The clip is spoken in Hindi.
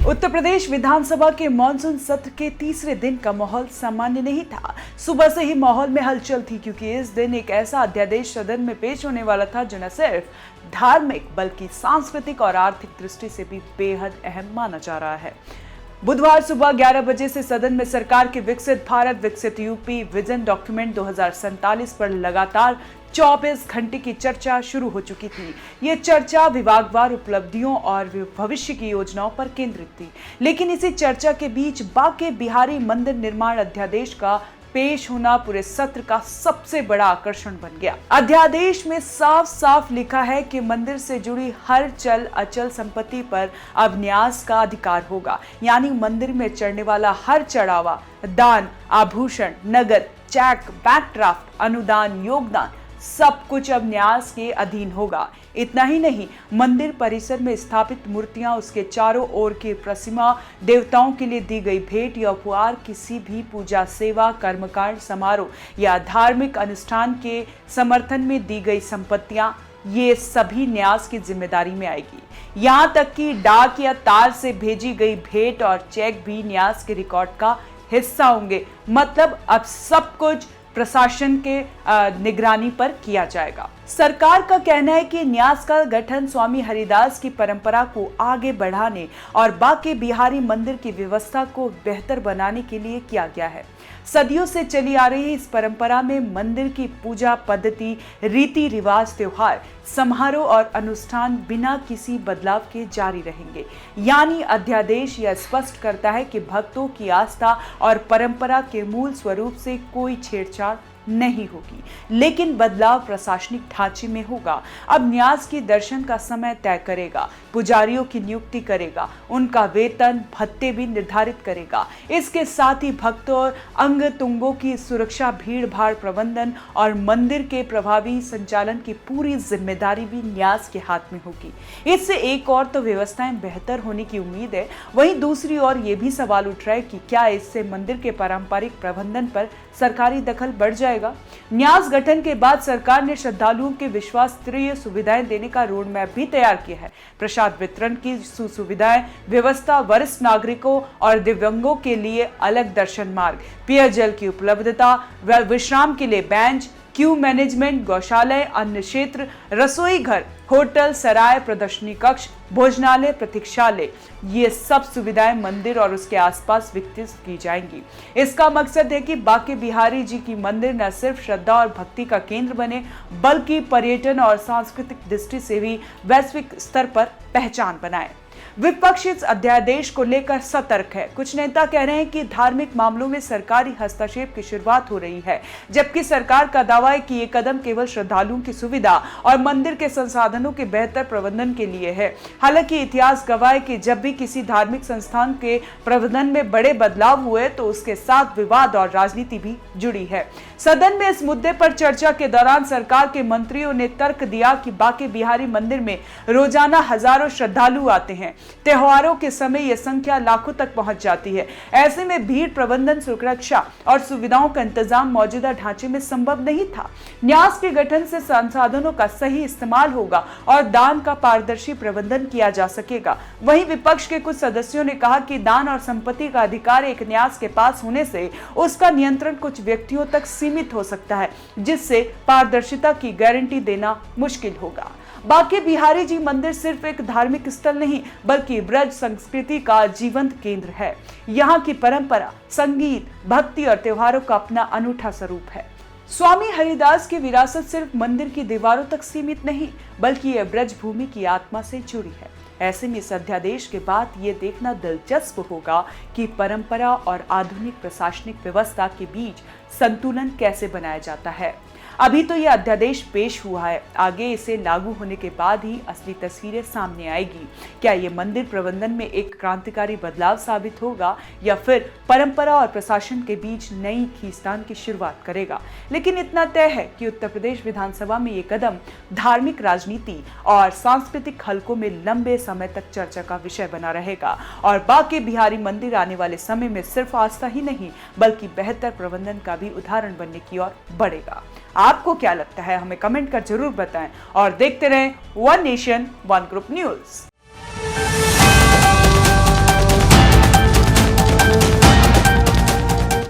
उत्तर प्रदेश विधानसभा के मॉनसून सत्र के तीसरे दिन का माहौल सामान्य नहीं था। सुबह से ही माहौल में हलचल थी, क्योंकि इस दिन एक ऐसा अध्यादेश सदन में पेश होने वाला था जो न सिर्फ धार्मिक बल्कि सांस्कृतिक और आर्थिक दृष्टि से भी बेहद अहम माना जा रहा है। बुधवार सुबह 11 बजे से सदन में सरकार के विकसित भारत विकसित यूपी विजन डॉक्यूमेंट 2047 पर लगातार 24 घंटे की चर्चा शुरू हो चुकी थी। ये चर्चा विभागवार उपलब्धियों और भविष्य की योजनाओं पर केंद्रित थी, लेकिन इसी चर्चा के बीच बांके बिहारी मंदिर निर्माण अध्यादेश का पेश होना पूरे सत्र का सबसे बड़ा आकर्षण बन गया। अध्यादेश में साफ साफ लिखा है कि मंदिर से जुड़ी हर चल अचल संपत्ति पर अब न्यास का अधिकार होगा, यानी मंदिर में चढ़ने वाला हर चढ़ावा, दान, आभूषण, नगद, चेक, बैंक ड्राफ्ट, अनुदान, योगदान सब कुछ अब न्यास के अधीन होगा। इतना ही नहीं, मंदिर परिसर में स्थापित मूर्तियां, उसके चारों ओर की प्रतिमा, देवताओं के लिए दी गई भेंट या उपहार, किसी भी पूजा, सेवा, कर्मकांड, समारोह या धार्मिक अनुष्ठान के समर्थन में दी गई संपत्तियां, ये सभी न्यास की जिम्मेदारी में आएगी। यहाँ तक कि डाक या तार से भेजी गई भेंट और चेक भी न्यास के रिकॉर्ड का हिस्सा होंगे। मतलब अब सब कुछ प्रशासन के निगरानी पर किया जाएगा। सरकार का कहना है कि न्यास का गठन स्वामी हरिदास की परंपरा को आगे बढ़ाने और बांके बिहारी मंदिर की व्यवस्था को बेहतर बनाने के लिए किया गया है। सदियों से चली आ रही इस परंपरा में मंदिर की पूजा पद्धति, रीति रिवाज, त्योहार, समारोह और अनुष्ठान बिना किसी बदलाव के जारी रहेंगे। यानी अध्यादेश यह स्पष्ट करता है कि भक्तों की आस्था और परंपरा के मूल स्वरूप से कोई छेड़छाड़ नहीं होगी, लेकिन बदलाव प्रशासनिक ढांचे में होगा। अब न्यास की दर्शन का समय तय करेगा, पुजारियों की नियुक्ति करेगा, उनका वेतन भत्ते भी निर्धारित करेगा। इसके साथ ही भक्तों और अंग तुंगों की सुरक्षा, भीड़ भाड़ प्रबंधन और मंदिर के प्रभावी संचालन की पूरी जिम्मेदारी भी न्यास के हाथ में होगी। इससे एक और तो व्यवस्थाएं बेहतर होने की उम्मीद है, वहीं दूसरी ओर ये भी सवाल उठ रहा है कि क्या इससे मंदिर के पारंपरिक प्रबंधन पर सरकारी दखल बढ़ जाएगा। न्यास गठन के बाद सरकार ने श्रद्धालुओं के विश्वासनीय सुविधाएं देने का रोड मैप भी तैयार किया है। प्रसाद वितरण की सुविधाएं, व्यवस्था, वरिष्ठ नागरिकों और दिव्यांगों के लिए अलग दर्शन मार्ग, पेयजल की उपलब्धता, विश्राम के लिए बेंच, क्यू मैनेजमेंट, गौशालय, अन्य क्षेत्र, रसोई घर, होटल, सराय, प्रदर्शनी कक्ष, भोजनालय, प्रतीक्षालय, ये सब सुविधाएं मंदिर और उसके आसपास विकसित की जाएंगी। इसका मकसद है कि बांके बिहारी जी की मंदिर न सिर्फ श्रद्धा और भक्ति का केंद्र बने, बल्कि पर्यटन और सांस्कृतिक दृष्टि से भी वैश्विक स्तर पर पहचान बनाए। विपक्ष इस अध्यादेश को लेकर सतर्क है। कुछ नेता कह रहे हैं कि धार्मिक मामलों में सरकारी हस्तक्षेप की शुरुआत हो रही है, जबकि सरकार का दावा है कि ये कदम केवल श्रद्धालुओं की सुविधा और मंदिर के संसाधनों के बेहतर प्रबंधन के लिए है। हालांकि इतिहास गवाह है कि जब भी किसी धार्मिक संस्थान के प्रबंधन में बड़े बदलाव हुए तो उसके साथ विवाद और राजनीति भी जुड़ी है। सदन में इस मुद्दे पर चर्चा के दौरान सरकार के मंत्रियों ने तर्क दिया कि बांके बिहारी मंदिर में रोजाना हजारों श्रद्धालु आते हैं। त्योहारों के समय यह संख्या लाखों तक पहुंच जाती है। ऐसे में भीड़ प्रबंधन, सुरक्षा और सुविधाओं का इंतजाम मौजूदा ढांचे में संभव नहीं था। न्यास के गठन से संसाधनों का सही इस्तेमाल होगा और दान का पारदर्शी प्रबंधन किया जा सकेगा। वहीं विपक्ष के कुछ सदस्यों ने कहा कि दान और संपत्ति का अधिकार एक न्यास के पास होने से उसका नियंत्रण कुछ व्यक्तियों तक सीमित हो सकता है, जिससे पारदर्शिता की गारंटी देना मुश्किल होगा। बांके बिहारी जी मंदिर सिर्फ एक धार्मिक स्थल नहीं, बल्कि ब्रज संस्कृति का जीवंत केंद्र है। यहाँ की परंपरा, संगीत, भक्ति और त्योहारों का अपना अनूठा स्वरूप है। स्वामी हरिदास की विरासत सिर्फ मंदिर की दीवारों तक सीमित नहीं, बल्कि यह ब्रज भूमि की आत्मा से जुड़ी है। ऐसे में इस अध्यादेश के बाद ये देखना दिलचस्प होगा कि परंपरा और आधुनिक प्रशासनिक व्यवस्था के बीच संतुलन कैसे बनाया जाता है। अभी तो यह अध्यादेश पेश हुआ है, आगे इसे लागू होने के बाद ही असली तस्वीरें सामने आएगी। क्या ये मंदिर प्रबंधन में एक क्रांतिकारी बदलाव साबित होगा या फिर परंपरा और प्रशासन के बीच नई खींचतान की शुरुआत करेगा। लेकिन इतना तय है कि उत्तर प्रदेश विधानसभा में ये कदम धार्मिक, राजनीति और सांस्कृतिक हलकों में लंबे समय तक चर्चा का विषय बना रहेगा और बांके बिहारी मंदिर आने वाले समय में सिर्फ आस्था ही नहीं, बल्कि बेहतर प्रबंधन का भी उदाहरण बनने की ओर बढ़ेगा। आपको क्या लगता है, हमें कमेंट कर जरूर बताएं और देखते रहें one nation one group news.